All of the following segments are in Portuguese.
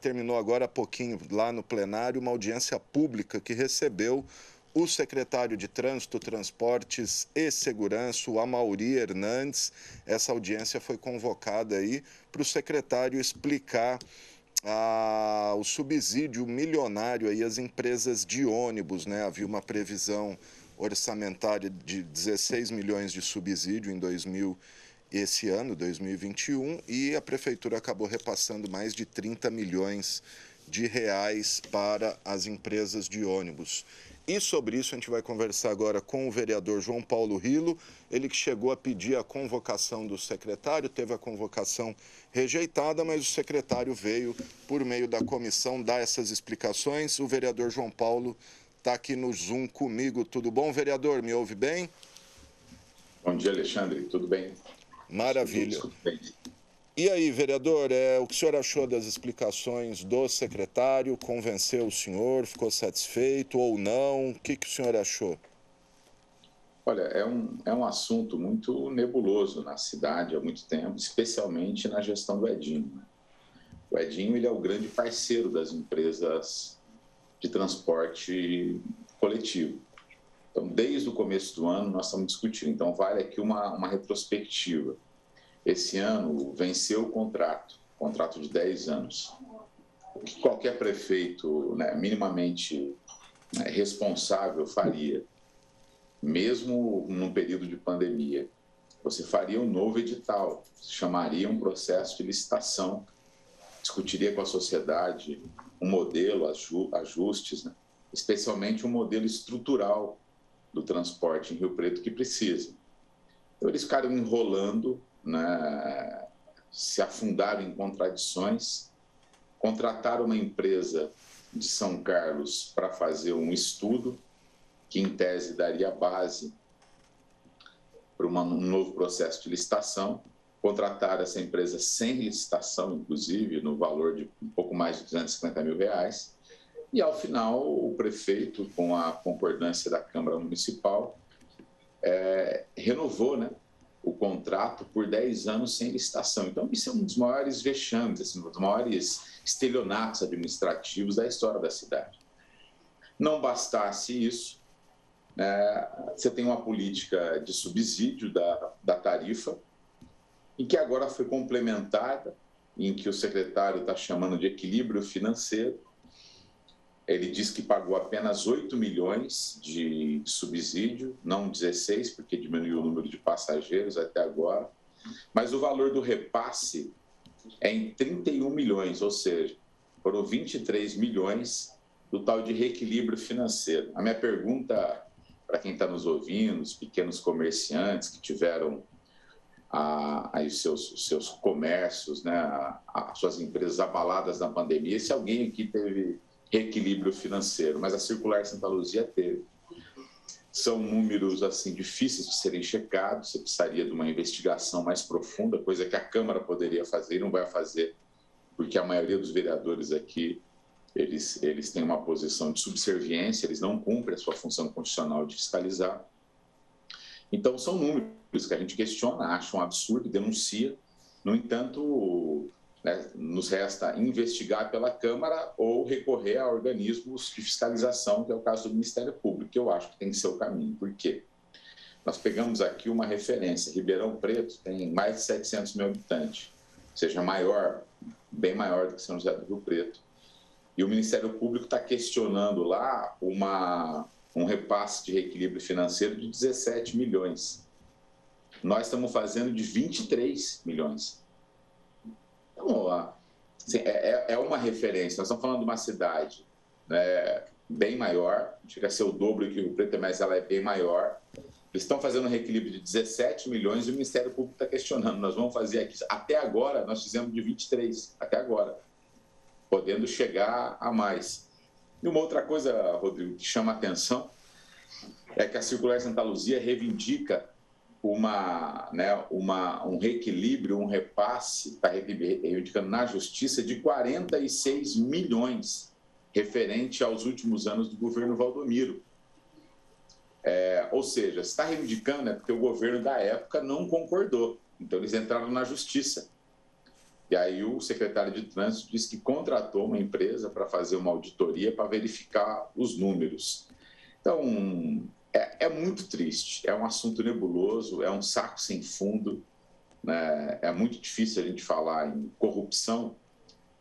Terminou agora há pouquinho, lá no plenário, uma audiência pública que recebeu o secretário de Trânsito, Transportes e Segurança, o Amaury Hernandes. Essa audiência foi convocada aí para o secretário explicar o subsídio milionário aí às empresas de ônibus, né? Havia uma previsão orçamentária de 16 milhões de subsídio em esse ano, 2021, e a prefeitura acabou repassando mais de 30 milhões de reais para as empresas de ônibus. E sobre isso a gente vai conversar agora com o vereador João Paulo Rilo, ele que chegou a pedir a convocação do secretário, teve a convocação rejeitada, mas o secretário veio, por meio da comissão, dar essas explicações. O vereador João Paulo está aqui no Zoom comigo. Tudo bom, vereador? Me ouve bem? Bom dia, Alexandre. Tudo bem? Maravilha. E aí, vereador, o que o senhor achou das explicações do secretário? Convenceu o senhor? Ficou satisfeito ou não? O que o senhor achou? Olha, é um assunto muito nebuloso na cidade há muito tempo, especialmente na gestão do Edinho. O Edinho ele é o grande parceiro das empresas de transporte coletivo. Então, desde o começo do ano, nós estamos discutindo. Então, vale aqui uma retrospectiva. Esse ano venceu o contrato de 10 anos. O que qualquer prefeito, né, minimamente responsável faria, mesmo num período de pandemia? Você faria um novo edital, chamaria um processo de licitação, discutiria com a sociedade um modelo, ajustes, né, especialmente um modelo estrutural do transporte em Rio Preto que precisa. Então, eles ficaram enrolando, né, se afundaram em contradições, contrataram uma empresa de São Carlos para fazer um estudo que, em tese, daria base para um novo processo de licitação. Contrataram essa empresa sem licitação, inclusive, no valor de um pouco mais de R$250 mil. E, ao final, o prefeito, com a concordância da Câmara Municipal, renovou, né, o contrato por 10 anos sem licitação. Então, isso é um dos maiores vexames, assim, um dos maiores estelionatos administrativos da história da cidade. Não bastasse isso, você tem uma política de subsídio da tarifa, em que agora foi complementada, em que o secretário está chamando de equilíbrio financeiro. Ele diz que pagou apenas 8 milhões de subsídio, não 16, porque diminuiu o número de passageiros até agora. Mas o valor do repasse é em 31 milhões, ou seja, foram 23 milhões do tal de reequilíbrio financeiro. A minha pergunta para quem está nos ouvindo, os pequenos comerciantes que tiveram aí os seus comércios, né, as suas empresas abaladas na pandemia, se alguém aqui teve reequilíbrio financeiro, mas a Circular Santa Luzia teve. São números assim difíceis de serem checados, você precisaria de uma investigação mais profunda, coisa que a Câmara poderia fazer e não vai fazer, porque a maioria dos vereadores aqui, eles têm uma posição de subserviência, eles não cumprem a sua função constitucional de fiscalizar. Então, são números que a gente questiona, acha um absurdo, denuncia. No entanto, nos resta investigar pela Câmara ou recorrer a organismos de fiscalização, que é o caso do Ministério Público, que eu acho que tem que ser o caminho. Por quê? Nós pegamos aqui uma referência. Ribeirão Preto tem mais de 700 mil habitantes, ou seja, maior, bem maior do que São José do Rio Preto. E o Ministério Público está questionando lá um repasse de reequilíbrio financeiro de 17 milhões. Nós estamos fazendo de 23 milhões. Então, assim, é uma referência. Nós estamos falando de uma cidade, né, bem maior, chega a ser o dobro que o Rio Preto, mas ela é bem maior. Eles estão fazendo um reequilíbrio de 17 milhões e o Ministério Público está questionando. Nós vamos fazer aqui. Até agora, nós fizemos de 23, até agora, podendo chegar a mais. E uma outra coisa, Rodrigo, que chama a atenção é que a Circular Santa Luzia reivindica um reequilíbrio, um repasse, está reivindicando na Justiça, de 46 milhões, referente aos últimos anos do governo Valdomiro. Ou seja, se está reivindicando é porque o governo da época não concordou. Então, eles entraram na Justiça. E aí o secretário de Trânsito disse que contratou uma empresa para fazer uma auditoria para verificar os números. Então, é muito triste, é um assunto nebuloso, é um saco sem fundo, né? É muito difícil a gente falar em corrupção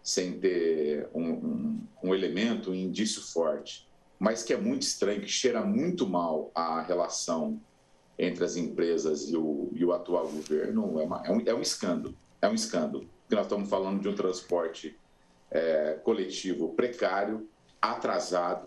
sem ter um elemento, um indício forte, mas que é muito estranho, que cheira muito mal a relação entre as empresas e o atual governo, é um escândalo, é um escândalo. Porque nós estamos falando de um transporte coletivo precário, atrasado,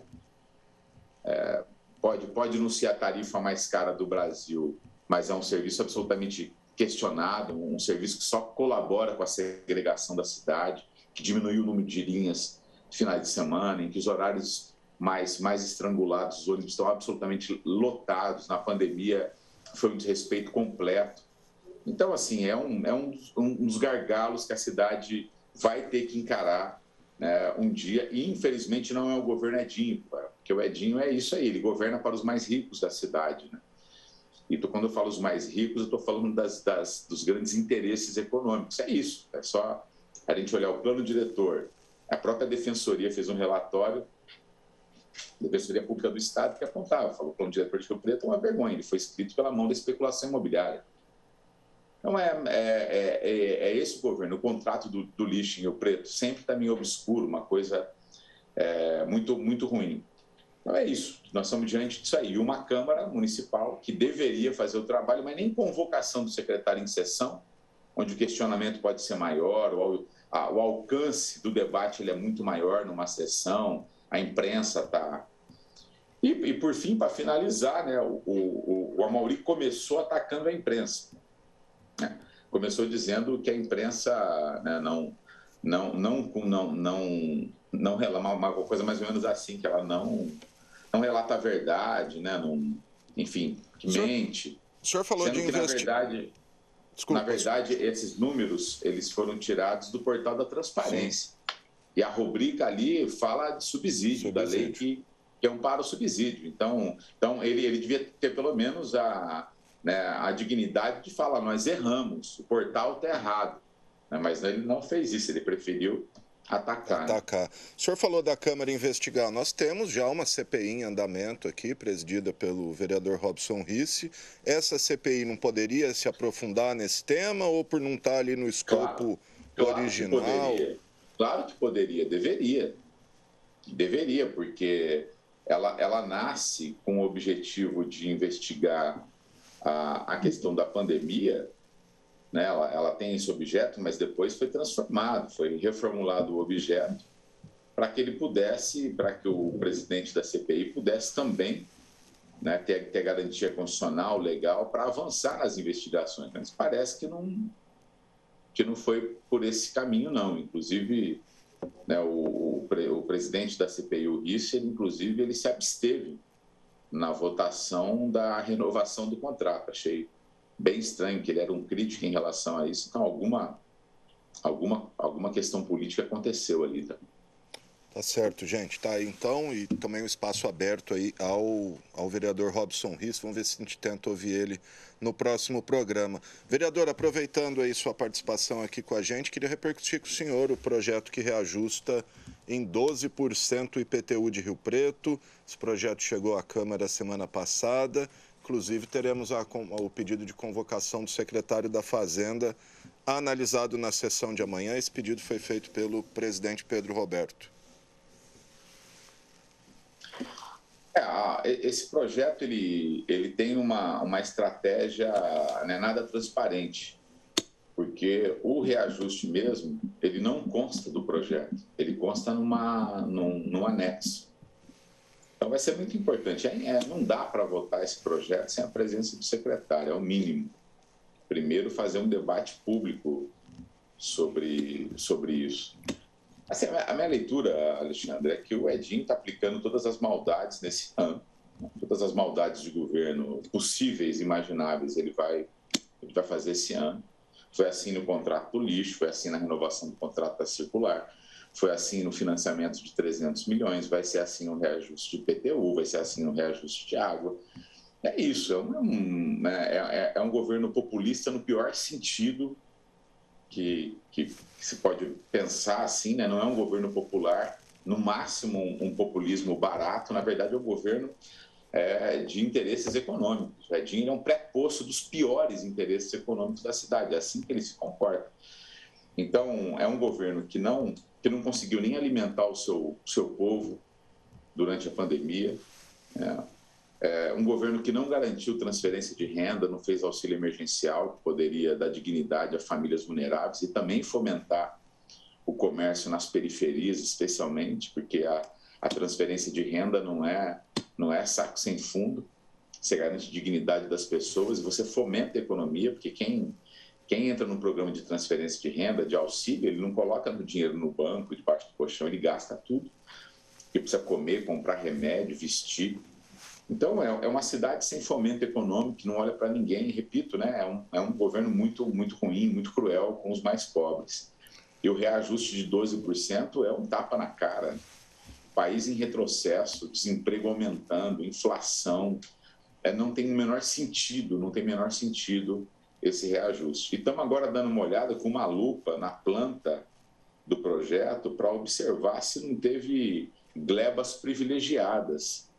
pode não ser a tarifa mais cara do Brasil, mas é um serviço absolutamente questionado, um serviço que só colabora com a segregação da cidade, que diminuiu o número de linhas de finais de semana, em que os horários mais estrangulados, os ônibus estão absolutamente lotados. Na pandemia, foi um desrespeito completo. Então, assim, é um dos gargalos que a cidade vai ter que encarar, né, um dia, e infelizmente não é o governo Edinho, porque o Edinho é isso aí, ele governa para os mais ricos da cidade, né? E quando eu falo os mais ricos, eu estou falando dos grandes interesses econômicos. É isso, é só a gente olhar o plano diretor. A própria Defensoria fez um relatório, a Defensoria Pública do Estado, que apontava, falou que o plano diretor de Rio Preto é uma vergonha, ele foi escrito pela mão da especulação imobiliária. Então, é esse o governo. O contrato do lixo em Rio Preto sempre está meio obscuro, uma coisa muito, muito ruim. Então, é isso. Nós estamos diante disso aí. Uma Câmara Municipal que deveria fazer o trabalho, mas nem convocação do secretário em sessão, onde o questionamento pode ser maior, o alcance do debate ele é muito maior numa sessão, a imprensa está... E, por fim, para finalizar, né, o Amaury começou atacando a imprensa. Começou dizendo que a imprensa, né, não relata, uma coisa mais ou menos assim, que ela não relata a verdade, né, enfim, que mente. O senhor falou de investigação. Na verdade, esses números eles foram tirados do portal da transparência. Sim. E a rubrica ali fala de subsídio. Da lei que ampara o subsídio. Então ele devia ter pelo menos a dignidade de falar, nós erramos, o portal está errado. Mas ele não fez isso, ele preferiu atacar. Né? O senhor falou da Câmara investigar. Nós temos já uma CPI em andamento aqui, presidida pelo vereador Robson Risse. Essa CPI não poderia se aprofundar nesse tema ou por não estar ali no escopo original? Claro que poderia, deveria. Deveria, porque ela nasce com o objetivo de investigar a questão da pandemia, né? Ela tem esse objeto, mas depois foi transformado, foi reformulado o objeto para que o presidente da CPI pudesse também, né, ter garantia constitucional, legal, para avançar nas investigações. Mas parece que não foi por esse caminho, não. Inclusive, né, o presidente da CPI, o Risse, ele se absteve na votação da renovação do contrato. Achei bem estranho que ele era um crítico em relação a isso. Então, alguma questão política aconteceu ali também. Tá certo, gente. Tá aí, então, e também um espaço aberto aí ao vereador Robson Risse. Vamos ver se a gente tenta ouvir ele no próximo programa. Vereador, aproveitando aí sua participação aqui com a gente, queria repercutir com o senhor o projeto que reajusta em 12% o IPTU de Rio Preto. Esse projeto chegou à Câmara semana passada. Inclusive, teremos o pedido de convocação do secretário da Fazenda analisado na sessão de amanhã. Esse pedido foi feito pelo presidente Pedro Roberto. Esse projeto ele tem uma estratégia, né, nada transparente, porque o reajuste mesmo, ele não consta do projeto, ele consta num anexo. Então vai ser muito importante. Não dá para votar esse projeto sem a presença do secretário, é o mínimo. Primeiro, fazer um debate público sobre isso. Assim, a minha leitura, Alexandre, é que o Edinho está aplicando todas as maldades nesse ano, né? Todas as maldades de governo possíveis, imagináveis, ele vai fazer esse ano. Foi assim no contrato do lixo, foi assim na renovação do contrato da circular, foi assim no financiamento de 300 milhões, vai ser assim no reajuste de IPTU, vai ser assim no reajuste de água. É isso, é um governo populista no pior sentido que se pode pensar assim, né? Não é um governo popular, no máximo um populismo barato, na verdade é um governo de interesses econômicos. O Edinho é um preposto dos piores interesses econômicos da cidade, é assim que ele se comporta. Então, é um governo que não conseguiu nem alimentar o seu povo durante a pandemia, um governo que não garantiu transferência de renda, não fez auxílio emergencial, que poderia dar dignidade a famílias vulneráveis e também fomentar o comércio nas periferias, especialmente, porque a transferência de renda não é saco sem fundo, você garante dignidade das pessoas e você fomenta a economia, porque quem entra no programa de transferência de renda, de auxílio, ele não coloca o dinheiro no banco, debaixo do colchão, ele gasta tudo, porque precisa comer, comprar remédio, vestir. Então, é uma cidade sem fomento econômico, que não olha para ninguém, repito, né? É um governo muito, muito ruim, muito cruel com os mais pobres. E o reajuste de 12% é um tapa na cara. País em retrocesso, desemprego aumentando, inflação, não tem o menor sentido, esse reajuste. E estamos agora dando uma olhada com uma lupa na planta do projeto para observar se não teve glebas privilegiadas,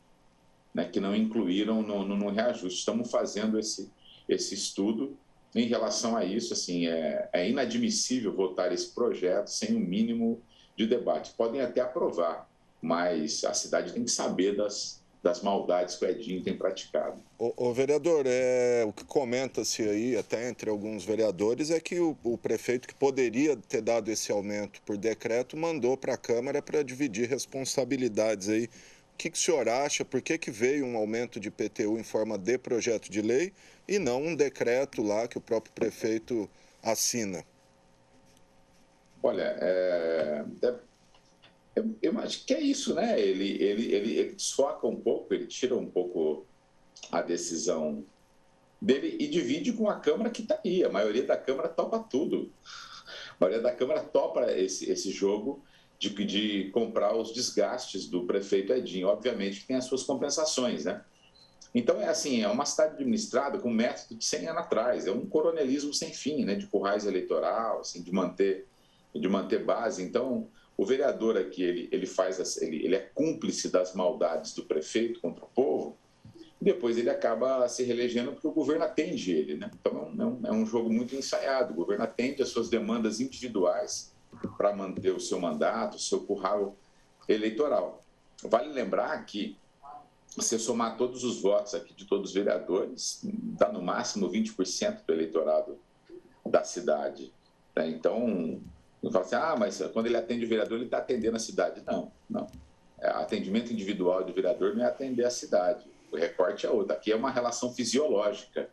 né, que não incluíram no reajuste. Estamos fazendo esse estudo em relação a isso. Assim, é inadmissível votar esse projeto sem um mínimo de debate. Podem até aprovar, mas a cidade tem que saber das maldades que o Edinho tem praticado. O vereador, o que comenta-se aí, até entre alguns vereadores, é que o prefeito, que poderia ter dado esse aumento por decreto, mandou para a Câmara para dividir responsabilidades aí. O que o senhor acha? Por que veio um aumento de IPTU em forma de projeto de lei e não um decreto lá que o próprio prefeito assina? Olha, eu acho que é isso, né? Ele desfoca um pouco, ele tira um pouco a decisão dele e divide com a Câmara que está aí. A maioria da Câmara topa tudo. A maioria da Câmara topa esse jogo de comprar os desgastes do prefeito Edinho. Obviamente que tem as suas compensações, né? Então, é uma cidade administrada com método de 100 anos atrás. É um coronelismo sem fim, né? De currais eleitoral, assim, de manter base. Então, o vereador aqui, ele é cúmplice das maldades do prefeito contra o povo, e depois ele acaba se reelegendo porque o governo atende ele, né? Então, é um jogo muito ensaiado. O governo atende às suas demandas individuais para manter o seu mandato, o seu curral eleitoral. Vale lembrar que, se somar todos os votos aqui de todos os vereadores, dá no máximo 20% do eleitorado da cidade, né? Então, não fala assim, mas quando ele atende o vereador, ele está atendendo a cidade. Não. Atendimento individual do vereador não é atender a cidade. O recorte é outro. Aqui é uma relação fisiológica.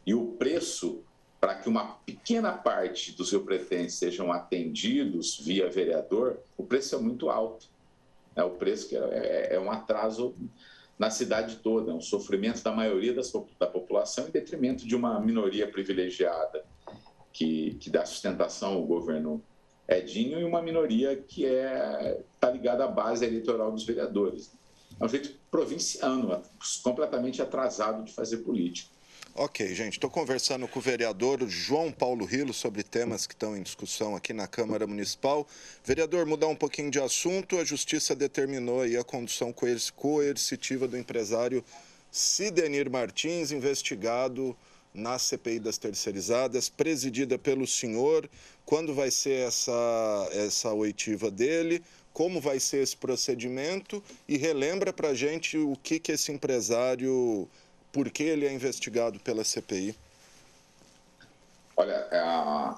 E o preço para que uma pequena parte dos representantes sejam atendidos via vereador, o preço é muito alto. O preço que é um atraso na cidade toda, é um sofrimento da maioria da população em detrimento de uma minoria privilegiada que dá sustentação ao governo Edinho e uma minoria que está ligada à base eleitoral dos vereadores. É um jeito provinciano, completamente atrasado de fazer política. Ok, gente, estou conversando com o vereador João Paulo Rilo sobre temas que estão em discussão aqui na Câmara Municipal. Vereador, mudar um pouquinho de assunto, a Justiça determinou aí a condução coercitiva do empresário Cidenir Martins, investigado na CPI das terceirizadas, presidida pelo senhor. Quando vai ser essa oitiva dele? Como vai ser esse procedimento? E relembra para a gente o que esse empresário... Por que ele é investigado pela CPI? Olha,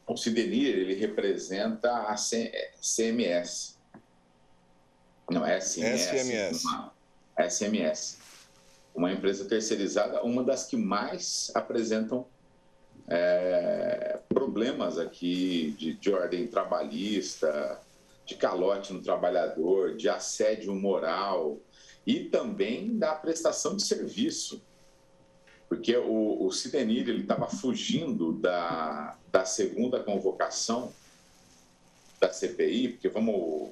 o Cidenir, ele representa a CMS. Não é SMS. SMS. Uma empresa terceirizada, uma das que mais apresentam problemas aqui de ordem trabalhista, de calote no trabalhador, de assédio moral, e também da prestação de serviço, porque o Cidenir estava fugindo da segunda convocação da CPI, porque vamos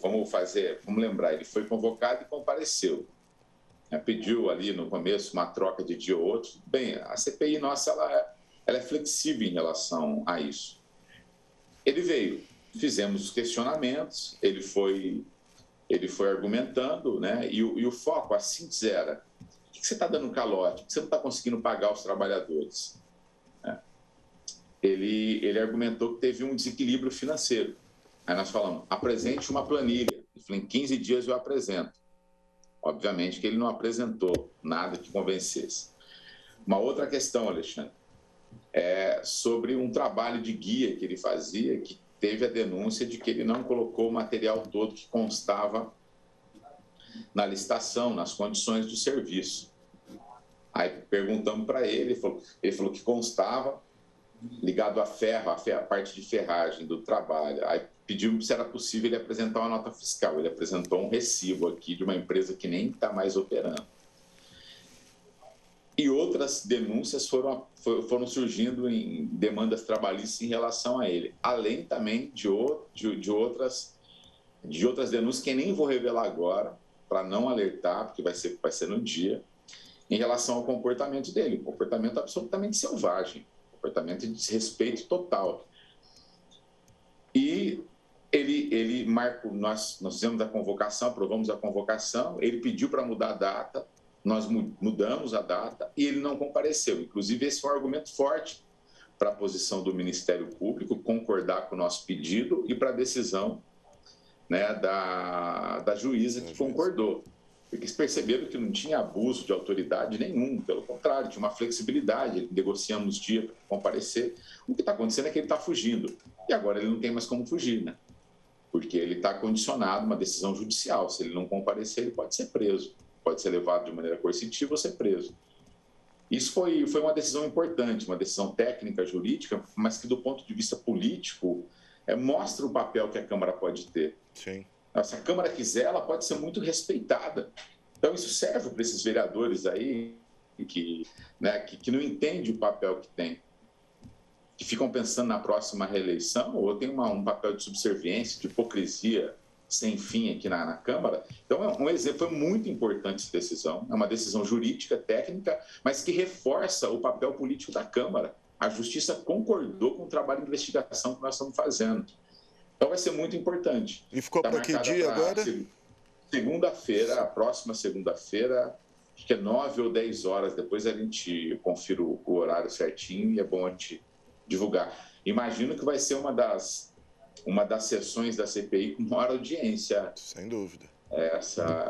lembrar, ele foi convocado e compareceu, pediu ali no começo uma troca de dia ou outro. Bem, a CPI nossa ela é flexível em relação a isso. Ele veio, fizemos os questionamentos, ele foi argumentando, né? E o foco, a síntese era: por que você está dando calote? Por que você não está conseguindo pagar os trabalhadores? Ele argumentou que teve um desequilíbrio financeiro. Aí nós falamos: apresente uma planilha. Ele falou: em 15 dias eu apresento. Obviamente que ele não apresentou nada que convencesse. Uma outra questão, Alexandre, é sobre um trabalho de guia que ele fazia, que teve a denúncia de que ele não colocou o material todo que constava na licitação, nas condições do serviço. Aí perguntamos para ele falou que constava ligado a ferro, a parte de ferragem do trabalho. Aí pedimos se era possível ele apresentar uma nota fiscal. Ele apresentou um recibo aqui de uma empresa que nem está mais operando. E outras denúncias foram surgindo em demandas trabalhistas em relação a ele, além também de outras denúncias que nem vou revelar agora, para não alertar, porque vai ser no dia, em relação ao comportamento dele, um comportamento absolutamente selvagem, comportamento de desrespeito total. E ele marcou, nós fizemos a convocação, aprovamos a convocação, ele pediu para mudar a data, nós mudamos a data e ele não compareceu. Inclusive, esse foi um argumento forte para a posição do Ministério Público, concordar com o nosso pedido e para a decisão, né, da juíza que concordou. Porque eles perceberam que não tinha abuso de autoridade nenhum, pelo contrário, tinha uma flexibilidade, negociamos dia para comparecer. O que está acontecendo é que ele está fugindo. E agora ele não tem mais como fugir, né? Porque ele está condicionado a uma decisão judicial. Se ele não comparecer, ele pode ser preso. Pode ser levado de maneira coercitiva ou ser preso. Isso foi uma decisão importante, uma decisão técnica, jurídica, mas que do ponto de vista político mostra o papel que a Câmara pode ter. Sim. Se a Câmara quiser, ela pode ser muito respeitada. Então, isso serve para esses vereadores aí que não entendem o papel que tem, que ficam pensando na próxima reeleição ou tem um papel de subserviência, de hipocrisia sem fim aqui na Câmara. Então, um exemplo, foi muito importante essa decisão. É uma decisão jurídica, técnica, mas que reforça o papel político da Câmara. A Justiça concordou com o trabalho de investigação que nós estamos fazendo. Então, vai ser muito importante. E ficou para que dia agora? Segunda-feira, a próxima segunda-feira, acho que é 9 ou 10 horas. Depois a gente confira o horário certinho e é bom a gente divulgar. Imagino que vai ser uma das sessões da CPI com maior audiência. Sem dúvida.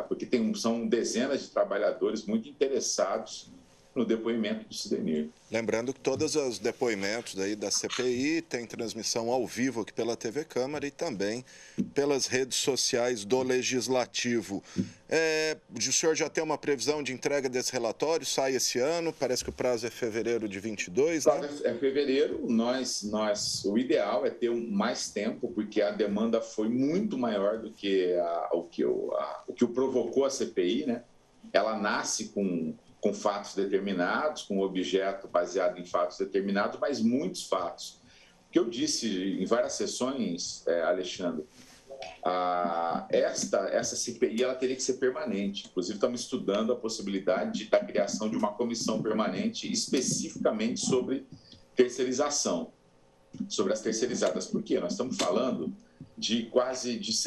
Porque são dezenas de trabalhadores muito interessados no depoimento do Sidenir. Lembrando que todos os depoimentos aí da CPI têm transmissão ao vivo aqui pela TV Câmara e também pelas redes sociais do Legislativo. O senhor já tem uma previsão de entrega desse relatório? Sai esse ano? Parece que o prazo é fevereiro de 22, né? É fevereiro. O ideal é ter mais tempo, porque a demanda foi muito maior do que o que o provocou a CPI, né? Ela nasce com fatos determinados, com objeto baseado em fatos determinados, mas muitos fatos. O que eu disse em várias sessões, Alexandre, essa CPI ela teria que ser permanente. Inclusive, estamos estudando a possibilidade da criação de uma comissão permanente especificamente sobre terceirização, sobre as terceirizadas. Por quê? Nós estamos falando de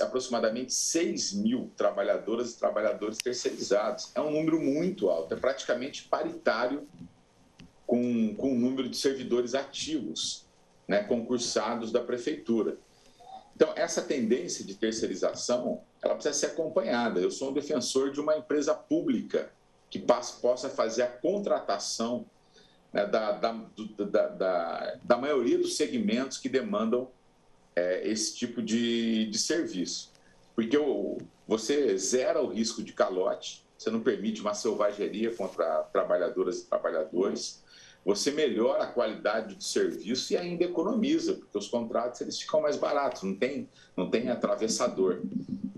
aproximadamente 6 mil trabalhadoras e trabalhadores terceirizados. É um número muito alto, é praticamente paritário com o número de servidores ativos, né, concursados da prefeitura. Então, essa tendência de terceirização, ela precisa ser acompanhada. Eu sou um defensor de uma empresa pública que possa fazer a contratação, né, da maioria dos segmentos que demandam esse tipo de serviço. Porque você zera o risco de calote, você não permite uma selvageria contra trabalhadoras e trabalhadores, você melhora a qualidade do serviço e ainda economiza, porque os contratos eles ficam mais baratos, não tem atravessador.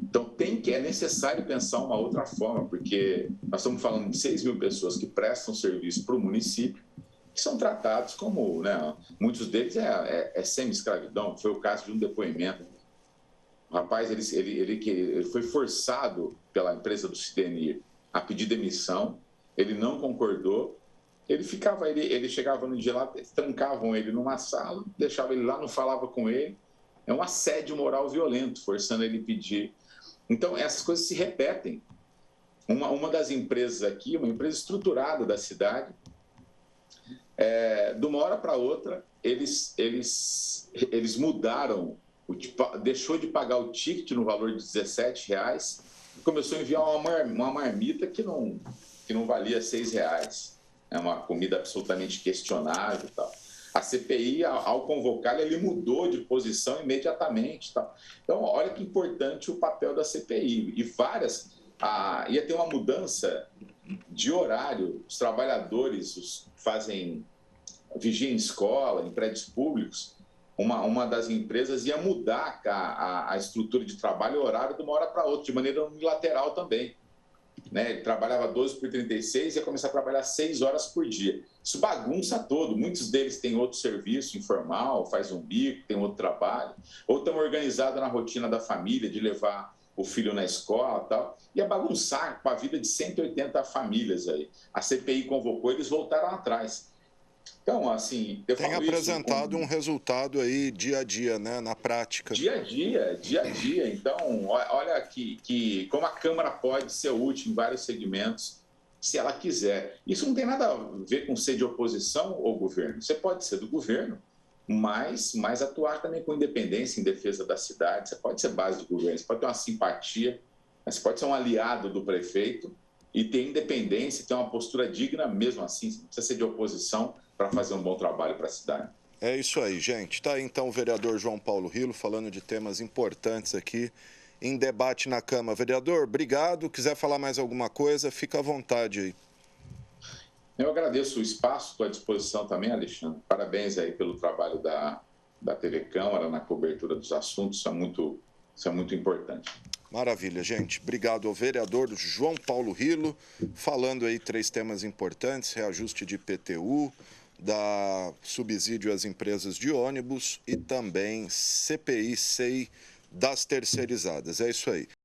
Então, é necessário pensar uma outra forma, porque nós estamos falando de 6 mil pessoas que prestam serviço para o município, que são tratados como, né, muitos deles é semi-escravidão. Foi o caso de um depoimento. O rapaz, ele foi forçado pela empresa do Sidenir a pedir demissão, ele não concordou, ele chegava no dia lá, trancavam ele numa sala, deixava ele lá, não falava com ele, é um assédio moral violento, forçando ele a pedir. Então, essas coisas se repetem. Uma das empresas aqui, uma empresa estruturada da cidade, de uma hora para outra, eles mudaram, deixou de pagar o ticket no valor de R$17 e começou a enviar uma marmita que não valia R$6. É uma comida absolutamente questionável e tal. A CPI, ao convocá-la, ele mudou de posição imediatamente. Tal. Então, olha que importante o papel da CPI. E ia ter uma mudança de horário. Os trabalhadores fazem vigia em escola, em prédios públicos. Uma das empresas ia mudar a estrutura de trabalho e horário de uma hora para outra, de maneira unilateral também. Né? Ele trabalhava 12 por 36 e ia começar a trabalhar 6 horas por dia. Isso bagunça todo. Muitos deles têm outro serviço informal, faz um bico, tem outro trabalho, ou estão organizados na rotina da família, de levar o filho na escola e tal. Ia bagunçar com a vida de 180 famílias aí. A CPI convocou, eles voltaram atrás. Então, assim... Tem apresentado um resultado aí dia a dia, né, na prática. Dia a dia. Então, olha que como a Câmara pode ser útil em vários segmentos, se ela quiser. Isso não tem nada a ver com ser de oposição ou governo. Você pode ser do governo, mas atuar também com independência em defesa da cidade. Você pode ser base do governo, você pode ter uma simpatia, você pode ser um aliado do prefeito e ter independência, ter uma postura digna mesmo assim. Você não precisa ser de oposição para fazer um bom trabalho para a cidade. É isso aí, gente. Está aí então o vereador João Paulo Rylo falando de temas importantes aqui em debate na Câmara. Vereador, obrigado. Quiser falar mais alguma coisa, fica à vontade aí. Eu agradeço o espaço, estou à disposição também, Alexandre. Parabéns aí pelo trabalho da TV Câmara na cobertura dos assuntos, isso é muito importante. Maravilha, gente. Obrigado ao vereador João Paulo Rylo, falando aí 3 temas importantes: reajuste de IPTU, da subsídio às empresas de ônibus e também CPI-SEI das terceirizadas. É isso aí.